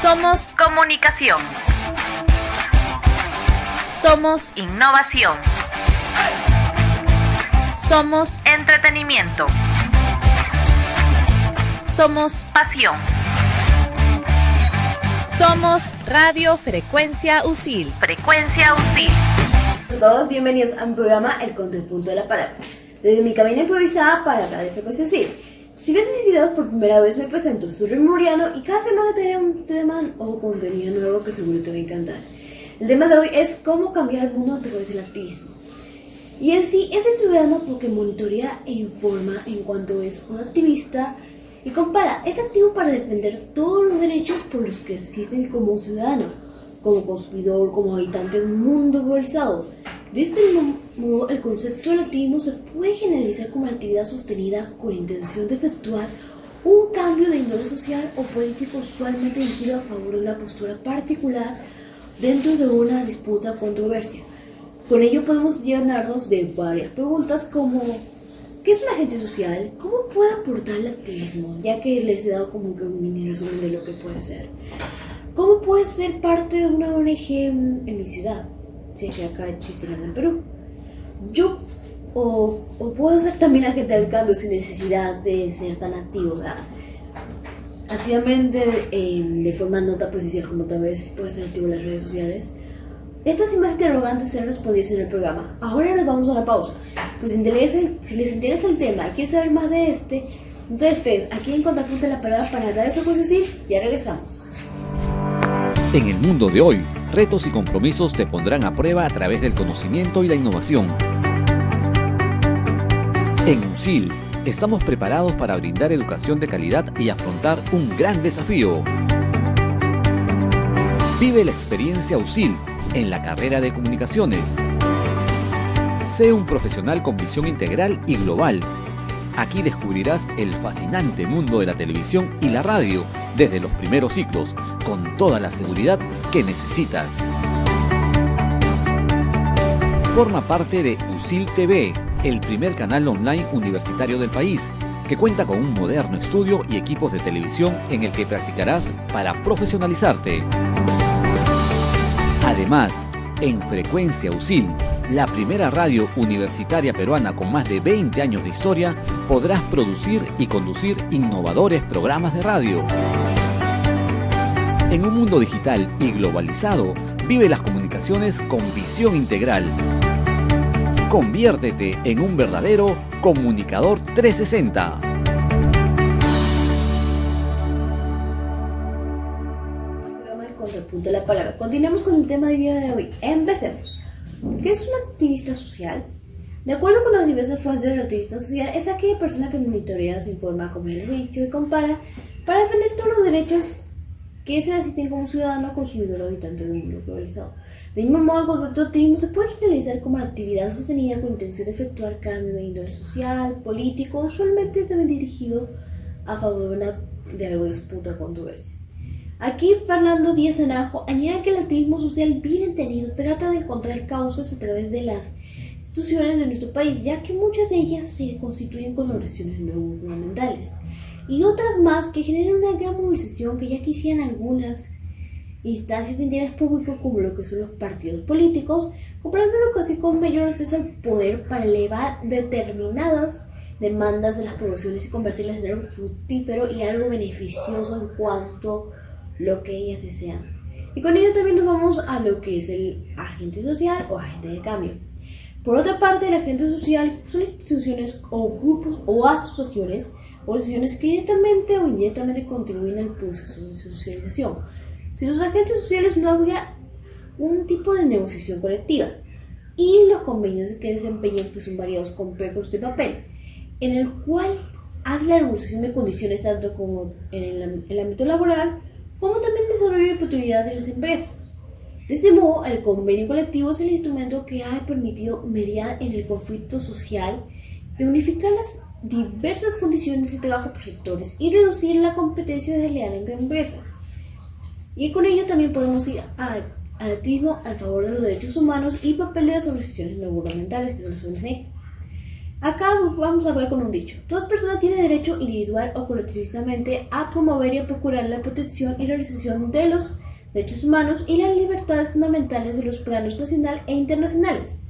Somos comunicación. Somos innovación. Somos entretenimiento. Somos pasión. Somos Radio Frecuencia UCIL. Frecuencia UCIL. Todos bienvenidos a mi programa El Contrapunto de la Palabra, desde mi cabina improvisada para Radio Frecuencia UCIL. Si ves mis videos por primera vez, me presento, soy Remy Moriano y cada semana tendré un tema o contenido nuevo que seguro te va a encantar. El tema de hoy es cómo cambiar el mundo a través del activismo. Y en sí es el ciudadano porque monitorea e informa en cuanto es un activista y compara, es activo para defender todos los derechos por los que existen como ciudadano, como consumidor, como habitante de un mundo globalizado. De este modo, el concepto del activismo se puede generalizar como una actividad sostenida con intención de efectuar un cambio de índole social o político usualmente dirigido a favor de una postura particular dentro de una disputa o controversia. Con ello podemos llenarnos de varias preguntas como ¿qué es un agente social? ¿Cómo puede aportar el activismo? Ya que les he dado como que un mini resumen de lo que puede ser. ¿Cómo puede ser parte de una ONG en mi ciudad? Si es que acá existirán en Perú. O puedo ser también agente del cambio sin necesidad de ser tan activo. O sea, activamente, de forma no tan presencial como tal vez puede ser activo en las redes sociales. Estas y más interrogantes serán respondidas en el programa. Ahora nos vamos a una pausa. Pues si les interesa el tema y quieren saber más de este, entonces pues aquí en Contrapunto de la Palabra para Radio Frecuencia UCIL, ya regresamos. En el mundo de hoy, retos y compromisos te pondrán a prueba a través del conocimiento y la innovación. En UCIL, estamos preparados para brindar educación de calidad y afrontar un gran desafío. Vive la experiencia UCIL en la carrera de comunicaciones. Sé un profesional con visión integral y global. Aquí descubrirás el fascinante mundo de la televisión y la radio desde los primeros ciclos, con toda la seguridad que necesitas. Forma parte de UCIL TV, el primer canal online universitario del país, que cuenta con un moderno estudio y equipos de televisión en el que practicarás para profesionalizarte. Además, en Frecuencia UCIL, la primera radio universitaria peruana con más de 20 años de historia, podrás producir y conducir innovadores programas de radio. En un mundo digital y globalizado, vive las comunicaciones con visión integral. Conviértete en un verdadero comunicador 360. Contrapunto de la Palabra. Continuamos con el tema del día de hoy. Empecemos. ¿Qué es un activista social? De acuerdo con las diversas fuentes del activista social, es aquella persona que monitorea, se informa, comenta el juicio y compara para defender todos los derechos que se le asisten como ciudadano, consumidor o habitante de un mundo globalizado. De mismo modo, el concepto de activismo se puede generalizar como una actividad sostenida con intención de efectuar cambio de índole social, político, usualmente también dirigido a favor de algo de disputa o controversia. Aquí Fernando Díaz Naranjo añade que el activismo social bien entendido trata de encontrar causas a través de las instituciones de nuestro país, ya que muchas de ellas se constituyen con organizaciones no gubernamentales y otras más que generan una gran movilización que ya quisieran algunas instancias de interés público como lo que son los partidos políticos, comparándolo casi con mayor acceso al poder para elevar determinadas demandas de las poblaciones y convertirlas en algo fructífero y algo beneficioso en cuanto lo que ellas desean. Y con ello también nos vamos a lo que es el agente social o agente de cambio. Por otra parte, el agente social son instituciones o grupos o asociaciones que directamente o indirectamente contribuyen al proceso de socialización. Sin los agentes sociales no habría un tipo de negociación colectiva y los convenios que desempeñan, que son variados con pegos de papel, en el cual hace la negociación de condiciones tanto como en el ámbito laboral como también el desarrollo de oportunidades de las empresas. De este modo, el convenio colectivo es el instrumento que ha permitido mediar en el conflicto social y unificar las diversas condiciones de trabajo por sectores y reducir la competencia desleal entre empresas. Y con ello también podemos ir al activismo a favor de los derechos humanos y papel de las organizaciones no gubernamentales, que son las ONG. Acá vamos a ver con un dicho. Toda persona tiene derecho individual o colectivamente a promover y a procurar la protección y realización de los derechos humanos y las libertades fundamentales de los planos nacional e internacionales,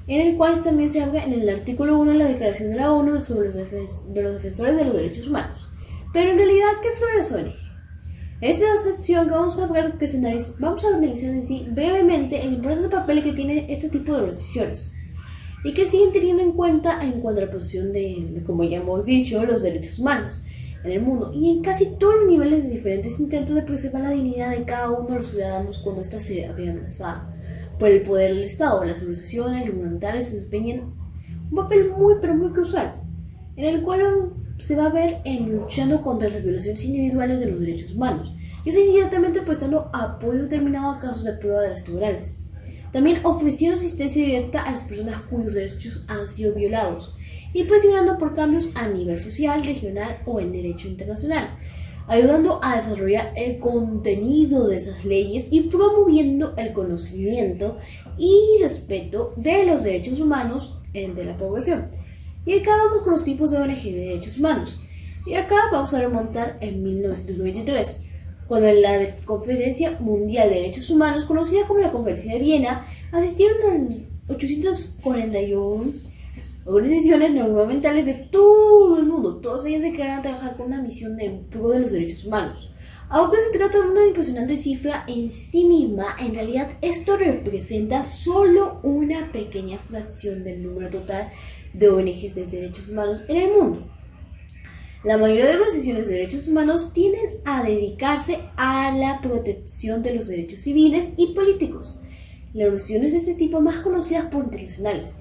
en el cual también se habla en el artículo 1 de la Declaración de la ONU sobre los defensores de los derechos humanos. Pero en realidad, ¿qué son las ONG? En esta sección que vamos a ver vamos a analizar en sí brevemente el importante papel que tiene este tipo de organizaciones y que siguen teniendo en cuenta a la posición de, como ya hemos dicho, los derechos humanos en el mundo y en casi todos los niveles de diferentes intentos de preservar la dignidad de cada uno de los ciudadanos cuando ésta se ve amenazada por el poder del Estado. Las organizaciones gubernamentales se desempeñan un papel muy pero muy crucial, en el cual se va a ver en luchando contra las violaciones individuales de los derechos humanos y eso inmediatamente prestando apoyo determinado a casos de prueba de derechos laborales. También ofreciendo asistencia directa a las personas cuyos derechos han sido violados y presionando por cambios a nivel social, regional o en derecho internacional, ayudando a desarrollar el contenido de esas leyes y promoviendo el conocimiento y respeto de los derechos humanos de la población. Y acá vamos con los tipos de ONG de derechos humanos. Y acá vamos a remontar en 1993, cuando en la Conferencia Mundial de Derechos Humanos, conocida como la Conferencia de Viena, asistieron 841 organizaciones no gubernamentales de todo el mundo. Todas ellas declararon trabajar con una misión en pro de los derechos humanos. Aunque se trata de una impresionante cifra en sí misma, en realidad esto representa solo una pequeña fracción del número total de ONGs de derechos humanos en el mundo. La mayoría de organizaciones de derechos humanos tienden a dedicarse a la protección de los derechos civiles y políticos. Las organizaciones de este tipo más conocidas por internacionales: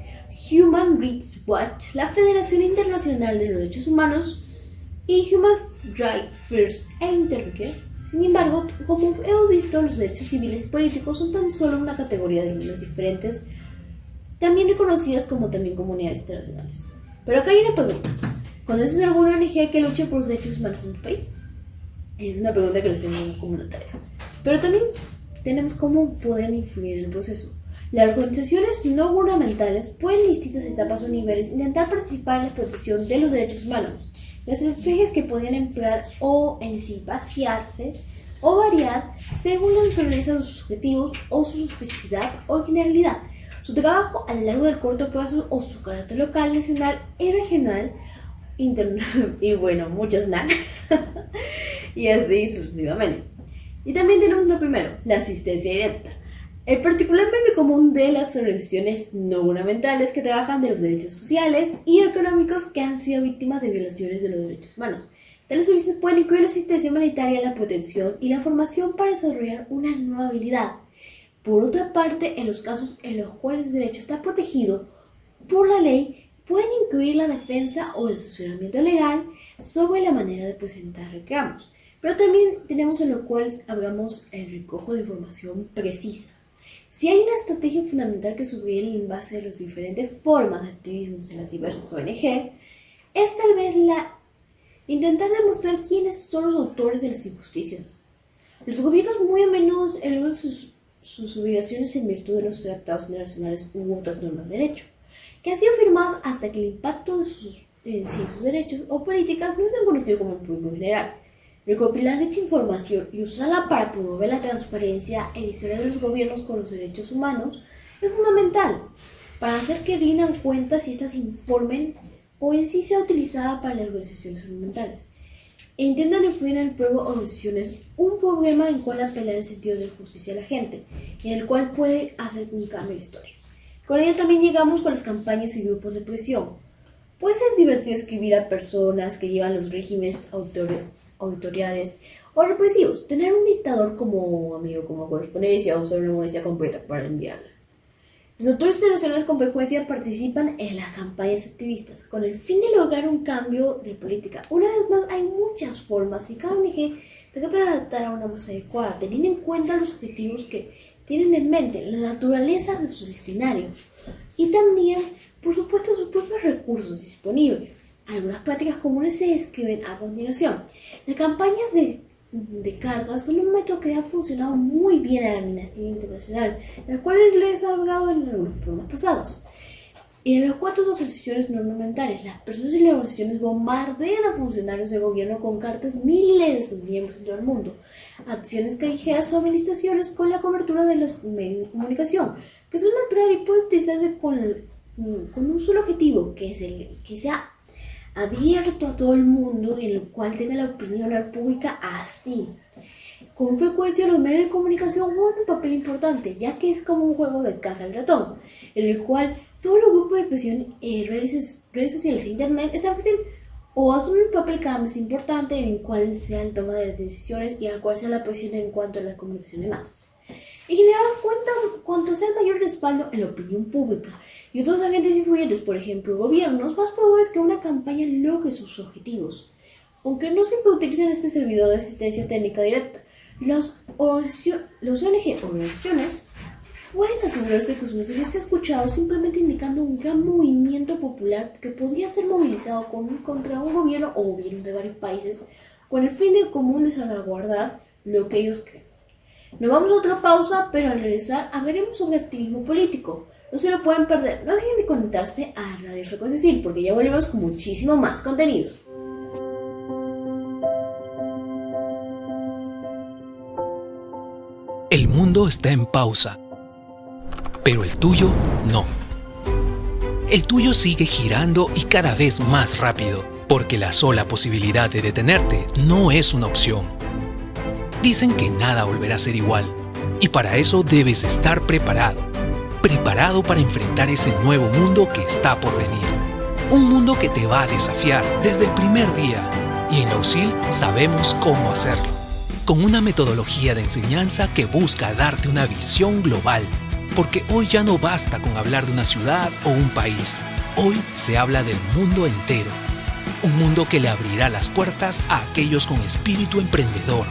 Human Rights Watch, la Federación Internacional de los Derechos Humanos y Human Rights First e Intercare. Sin embargo, como hemos visto, los derechos civiles y políticos son tan solo una categoría de líneas diferentes, también reconocidas como también comunidades internacionales. Pero acá hay una pregunta. ¿Conoces alguna ONG que luche por los derechos humanos en tu país? Es una pregunta que les tengo como una tarea. Pero también tenemos cómo poder influir en el proceso. Las organizaciones no gubernamentales pueden en distintas etapas o niveles intentar participar en la protección de los derechos humanos. Las estrategias que podrían emplear o en sí vaciarse o variar según la naturaleza de sus objetivos o su especificidad o generalidad, su trabajo a lo largo del corto plazo o su carácter local, nacional y regional, y bueno, muchos nada. Y así sucesivamente. Y también tenemos lo primero, la asistencia directa. El particularmente común de las organizaciones no gubernamentales que trabajan de los derechos sociales y económicos que han sido víctimas de violaciones de los derechos humanos. Tales servicios pueden incluir la asistencia humanitaria, la protección y la formación para desarrollar una nueva habilidad. Por otra parte, en los casos en los cuales el derecho está protegido por la ley, pueden incluir la defensa o el asesoramiento legal sobre la manera de presentar reclamos. Pero también tenemos en lo cual hablamos el recojo de información precisa. Si hay una estrategia fundamental que sugiere en base de las diferentes formas de activismo en las diversas ONG, es tal vez intentar demostrar quiénes son los autores de las injusticias. Los gobiernos muy a menudo eluden sus obligaciones en virtud de los tratados internacionales u otras normas de derecho, que han sido firmadas hasta que el impacto de sus derechos o políticas no sean conocidos como el público en general. Recopilar dicha información y usarla para promover la transparencia en la historia de los gobiernos con los derechos humanos es fundamental para hacer que rindan cuentas y estas informen o en sí sea utilizada para las organizaciones gubernamentales e intentan influir en el pueblo o organizaciones un problema en el cual apelar el sentido de justicia a la gente, en el cual puede hacer un cambio en la historia. Con ello también llegamos con las campañas y grupos de presión. Puede ser divertido escribir a personas que llevan los regímenes autoriales o represivos, tener un dictador como amigo, como correspondencia o sobre una memoria completa para enviarla. Los autores internacionales con frecuencia participan en las campañas activistas con el fin de lograr un cambio de política. Una vez más, hay muchas formas y cada ONG trata de adaptar a una más adecuada, teniendo en cuenta los objetivos que tienen en mente, la naturaleza de sus destinarios y también, por supuesto, sus propios recursos disponibles. Algunas prácticas comunes se describen a continuación. Las campañas de cartas son un método que ha funcionado muy bien a la Amnistía Internacional, las cuales les he hablado en algunos programas pasados. Y en las 4 oposiciones no ornamentales, las personas y las organizaciones bombardean a funcionarios de gobierno con cartas miles de sus miembros en todo el mundo, acciones callejeras o administraciones con la cobertura de los medios de comunicación, que son una y puede utilizarse con un solo objetivo, que es el que sea abierto a todo el mundo y en el cual tenga la opinión pública así. Con frecuencia los medios de comunicación juegan un papel importante, ya que es como un juego de caza al ratón, en el cual todos los grupos de presión, redes sociales e internet establecen o asumen un papel cada vez importante en el cual sea el toma de decisiones y al cual sea la presión en cuanto a la comunicación de masas. En general, cuanto sea el mayor respaldo en la opinión pública y otros agentes influyentes, por ejemplo gobiernos, más probable es que una campaña logre sus objetivos. Aunque no siempre utilizan este servidor de asistencia técnica directa, los ONG organizaciones pueden asegurarse que su mensaje esté escuchado simplemente indicando un gran movimiento popular que podría ser movilizado contra un gobierno o gobiernos de varios países con el fin de común de salvaguardar lo que ellos creen. Nos vamos a otra pausa, pero al regresar hablaremos sobre activismo político. No se lo pueden perder, no dejen de conectarse a Radio Frecuencia USIL porque ya volvemos con muchísimo más contenido. El mundo está en pausa, pero el tuyo no. El tuyo sigue girando y cada vez más rápido, porque la sola posibilidad de detenerte no es una opción. Dicen que nada volverá a ser igual, y para eso debes estar preparado para enfrentar ese nuevo mundo que está por venir. Un mundo que te va a desafiar desde el primer día, y en la USIL sabemos cómo hacerlo. Con una metodología de enseñanza que busca darte una visión global, porque hoy ya no basta con hablar de una ciudad o un país, hoy se habla del mundo entero, un mundo que le abrirá las puertas a aquellos con espíritu emprendedor,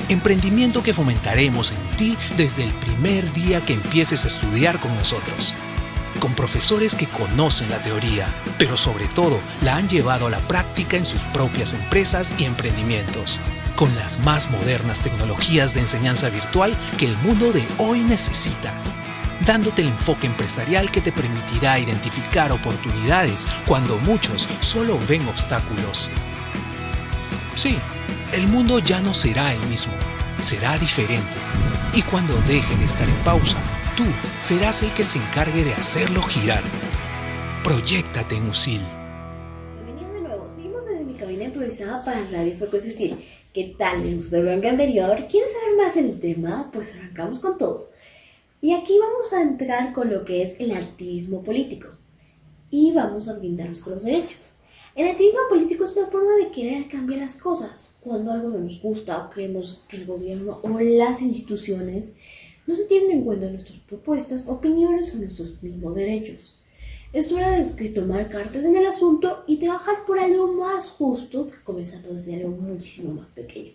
emprendimiento que fomentaremos en ti desde el primer día que empieces a estudiar con nosotros, con profesores que conocen la teoría, pero sobre todo la han llevado a la práctica en sus propias empresas y emprendimientos, con las más modernas tecnologías de enseñanza virtual que el mundo de hoy necesita, dándote el enfoque empresarial que te permitirá identificar oportunidades cuando muchos solo ven obstáculos. Sí, el mundo ya no será el mismo, será diferente. Y cuando deje de estar en pausa, tú serás el que se encargue de hacerlo girar. Proyéctate en USIL. Bienvenidos de nuevo. Seguimos desde mi cabina improvisada para Radio Frecuencia USIL. ¿Qué tal? ¿Les gustó el bloque anterior? ¿Quieren saber más del tema? Pues arrancamos con todo. Y aquí vamos a entrar con lo que es el activismo político. Y vamos a brindarnos con los derechos. El activismo político es una forma de querer cambiar las cosas. Cuando algo no nos gusta o creemos que el gobierno o las instituciones no se tienen en cuenta nuestras propuestas, opiniones o nuestros mismos derechos. Es hora de tomar cartas en el asunto y trabajar por algo más justo, comenzando desde algo muchísimo más pequeño.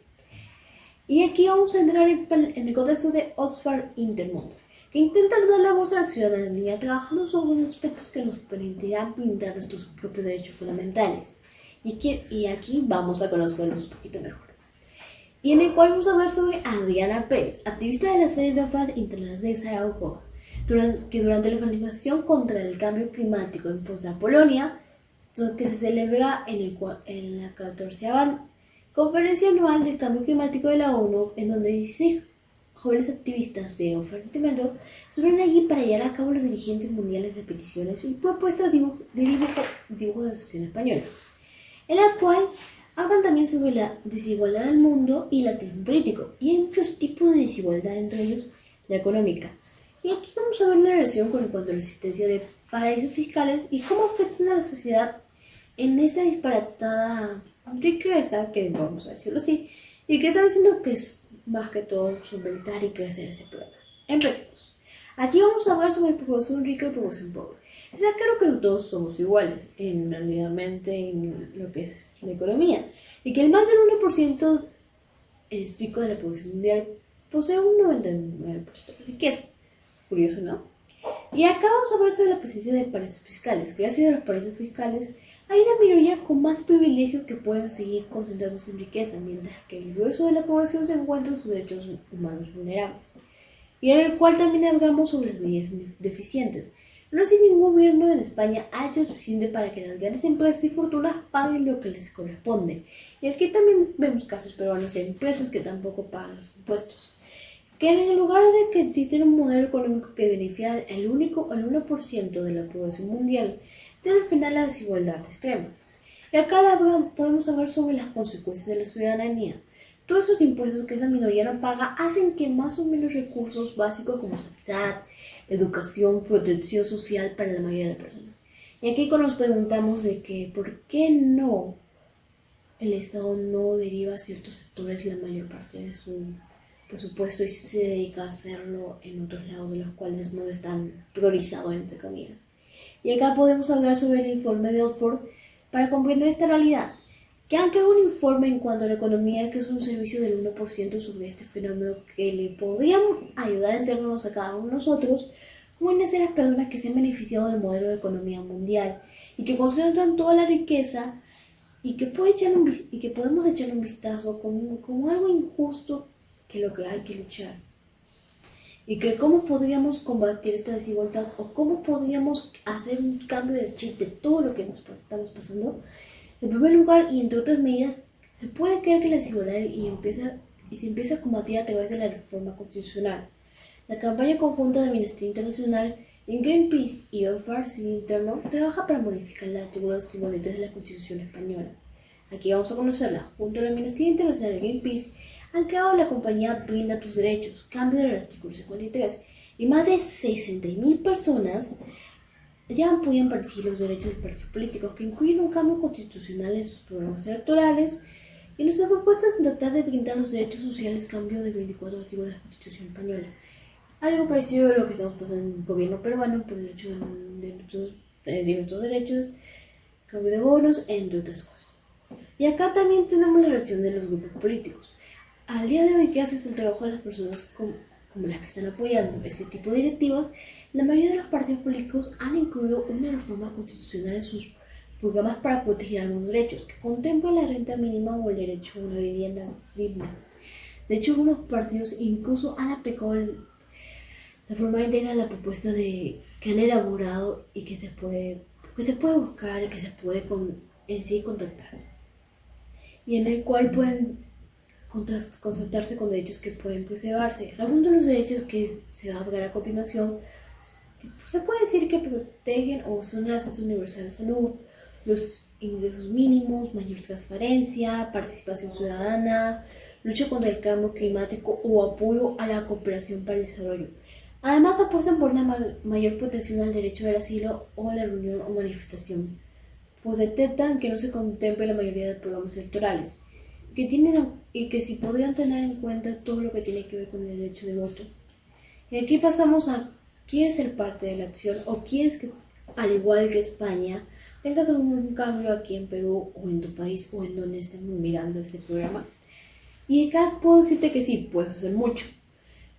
Y aquí vamos a entrar en el contexto de Oxfam Intermón, que intenta dar la voz a la ciudadanía trabajando sobre unos aspectos que nos permitirán blindar nuestros propios derechos fundamentales. Y aquí vamos a conocerlos un poquito mejor. Y en el cual vamos a hablar sobre Adriana Pérez, activista de la sede de Oxfam Internacional de Zaragoza, que durante la manifestación contra el cambio climático en Polonia, que se celebra en la 14ª Conferencia Anual del Cambio Climático de la ONU, en donde 16 jóvenes activistas de Oxfam estuvieron allí para llevar a cabo los dirigentes mundiales de peticiones y propuestas de dibujo de la Asociación Española, en la cual hablan también sobre la desigualdad del mundo y el activismo político, y hay muchos tipos de desigualdad, entre ellos la económica. Y aquí vamos a ver una relación con cuanto a la existencia de paraísos fiscales y cómo afectan a la sociedad en esta disparatada riqueza, que vamos a decirlo así, y que está diciendo que es más que todo solventar y crecer ese problema. Empecemos. Aquí vamos a hablar sobre población rica y población pobre. Está claro que no todos somos iguales realmente en lo que es la economía, y que el más del 1% rico de la población mundial posee un 99% de riqueza. Curioso, ¿no? Y acá vamos a hablar sobre la presencia de paraísos fiscales. Gracias a los paraísos fiscales hay una minoría con más privilegios que pueden seguir concentrándose en riqueza, mientras que el grueso de la población se encuentra en sus derechos humanos vulnerables. Y en el cual también hablamos sobre las medidas deficientes, No así ningún gobierno en España ha hecho suficiente para que las grandes empresas y fortunas paguen lo que les corresponde. Y aquí también vemos casos peruanos de empresas que tampoco pagan los impuestos. Que en lugar de que exista un modelo económico que beneficia el 1% de la población mundial, debe frenar la desigualdad extrema. Y acá podemos hablar sobre las consecuencias de la ciudadanía. Todos esos impuestos que esa minoría no paga hacen que más o menos recursos básicos como sanidad, educación, protección social para la mayoría de las personas. Y aquí cuando nos preguntamos de que ¿por qué no el Estado no deriva a ciertos sectores la mayor parte de su presupuesto y se dedica a hacerlo en otros lados de los cuales no están priorizados entre comillas? Y acá podemos hablar sobre el informe de Oxford para comprender esta realidad, que aunque es un informe en cuanto a la economía, que es un servicio del 1% sobre este fenómeno que le podrían ayudar a entendernos a cada uno de nosotros, como en las personas que se han beneficiado del modelo de economía mundial y que concentran toda la riqueza y que podemos echarle un vistazo como algo injusto que lo que hay que luchar. Y que cómo podríamos combatir esta desigualdad o cómo podríamos hacer un cambio de chip de todo lo que nos estamos pasando. En primer lugar, y entre otras medidas, se puede creer que la desigualdad se empieza a combatir a través de la reforma constitucional. La campaña conjunta de Amnistía Internacional en Greenpeace y Oxfam Interno trabaja para modificar el artículo 53 de la Constitución española. Aquí vamos a conocerla. Junto a la Amnistía Internacional y Greenpeace han creado la compañía Brinda tus Derechos, cambio del artículo 53, y más de 60.000 personas ya apoyan para exigir los derechos de partidos políticos, que incluyen un cambio constitucional en sus programas electorales y nuestras propuestas en tratar de brindar los derechos sociales, cambio de 24 artículos de la Constitución española. Algo parecido a lo que estamos pasando en el gobierno peruano por el hecho de nuestros derechos, cambio de bonos, entre otras cosas. Y acá también tenemos la relación de los grupos políticos. Al día de hoy, ¿qué haces el trabajo de las personas como las que están apoyando este tipo de directivas? La mayoría de los partidos políticos han incluido una reforma constitucional en sus programas para proteger algunos derechos, que contemplan la renta mínima o el derecho a una vivienda digna. De hecho, algunos partidos incluso han aplicado la forma íntegra de la propuesta que han elaborado y que se puede buscar y que se puede en sí contactar. Y en el cual pueden consultarse con derechos que pueden preservarse. Algunos de los derechos que se va a hablar a continuación se puede decir que protegen o son el acceso universal a la salud, los ingresos mínimos, mayor transparencia, participación ciudadana, lucha contra el cambio climático o apoyo a la cooperación para el desarrollo. Además apuestan por una mayor protección al derecho al asilo o a la reunión o manifestación, pues detectan que no se contemple la mayoría de programas electorales, y que sí podrían tener en cuenta todo lo que tiene que ver con el derecho de voto. Y aquí pasamos a ¿quieres ser parte de la acción o quieres que, al igual que España, tengas un cambio aquí en Perú o en tu país o en donde estemos mirando este programa? Y acá puedo decirte que sí, puedes hacer mucho.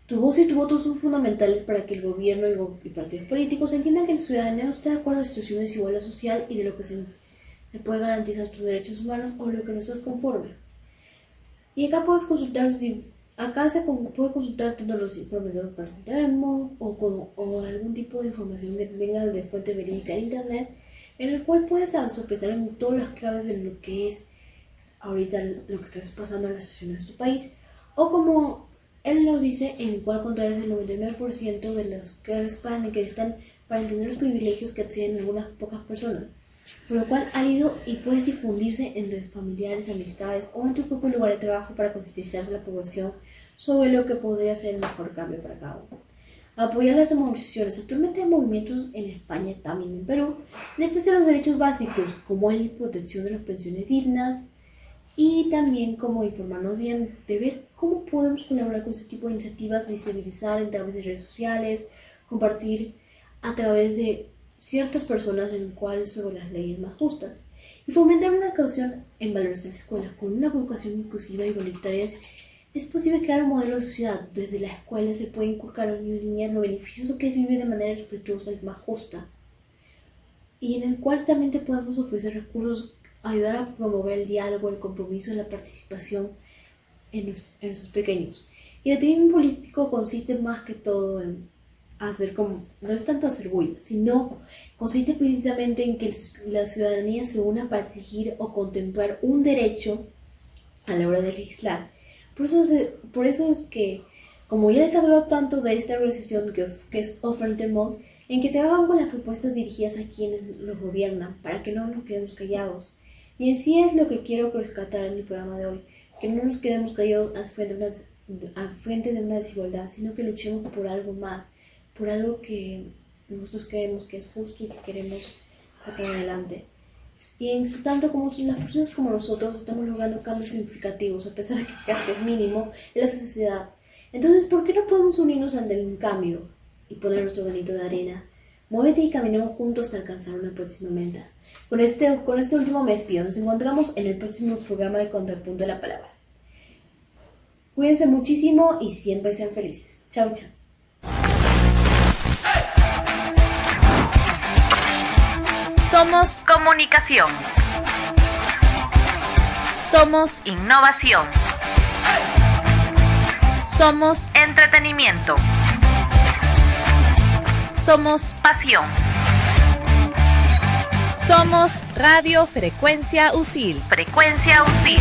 Tu voz y tu voto son fundamentales para que el gobierno y partidos políticos entiendan que el ciudadano está de acuerdo a la situación de desigualdad social y de lo que se puede garantizar tus derechos humanos o lo que no estás conforme. Y acá puedes consultar se puede consultar tanto los informes de los parlamentarismo o algún tipo de información que tenga de fuente verídica en internet, en el cual puedes sopesar en todas las claves de lo que es ahorita lo que estás pasando en la situación de tu país, o como él nos dice, en el cual contrarias el 99% de los que necesitan para entender los privilegios que acceden algunas pocas personas, por lo cual ha ido y puedes difundirse entre familiares, amistades o en tu propio lugar de trabajo para concientizarse a la población sobre lo que podría ser el mejor cambio para cada uno. Apoyar las movilizaciones. Actualmente hay movimientos en España, también en Perú, de defensa de los derechos básicos, como la protección de las pensiones dignas, y también como informarnos bien de ver cómo podemos colaborar con este tipo de iniciativas, visibilizar a través de redes sociales, compartir a través de ciertas personas en el cual sobre las leyes más justas, y fomentar una educación en valores de la escuela. Con una educación inclusiva y igualitaria es posible crear un modelo de sociedad. Desde la escuela se puede inculcar a los niños y niñas lo beneficioso que es vivir de manera respetuosa y más justa, y en el cual también te podemos ofrecer recursos, ayudar a promover el diálogo, el compromiso y la participación en nuestros pequeños. Y el activismo político consiste más que todo en hacer como, no es tanto hacer bulla, sino consiste precisamente en que la ciudadanía se una para exigir o contemplar un derecho a la hora de legislar. Por eso es que, como ya les he hablado tanto de esta organización que es Offertemont, en que trabajan con las propuestas dirigidas a quienes los gobiernan, para que no nos quedemos callados. Y en sí es lo que quiero rescatar en el programa de hoy, que no nos quedemos callados al frente de una desigualdad, sino que luchemos por algo más, por algo que nosotros creemos que es justo y que queremos sacar adelante. Y en tanto como las personas como nosotros estamos logrando cambios significativos, a pesar de que casi es mínimo, en la sociedad. Entonces, ¿por qué no podemos unirnos ante un cambio y poner nuestro granito de arena? Muévete y caminemos juntos hasta alcanzar una próxima meta. Con este último me despido. Nos encontramos en el próximo programa de Contrapunto de la Palabra. Cuídense muchísimo y siempre sean felices. Chao, chao. Somos comunicación. Somos innovación. Somos entretenimiento. Somos pasión. Somos Radio Frecuencia USIL. Frecuencia USIL.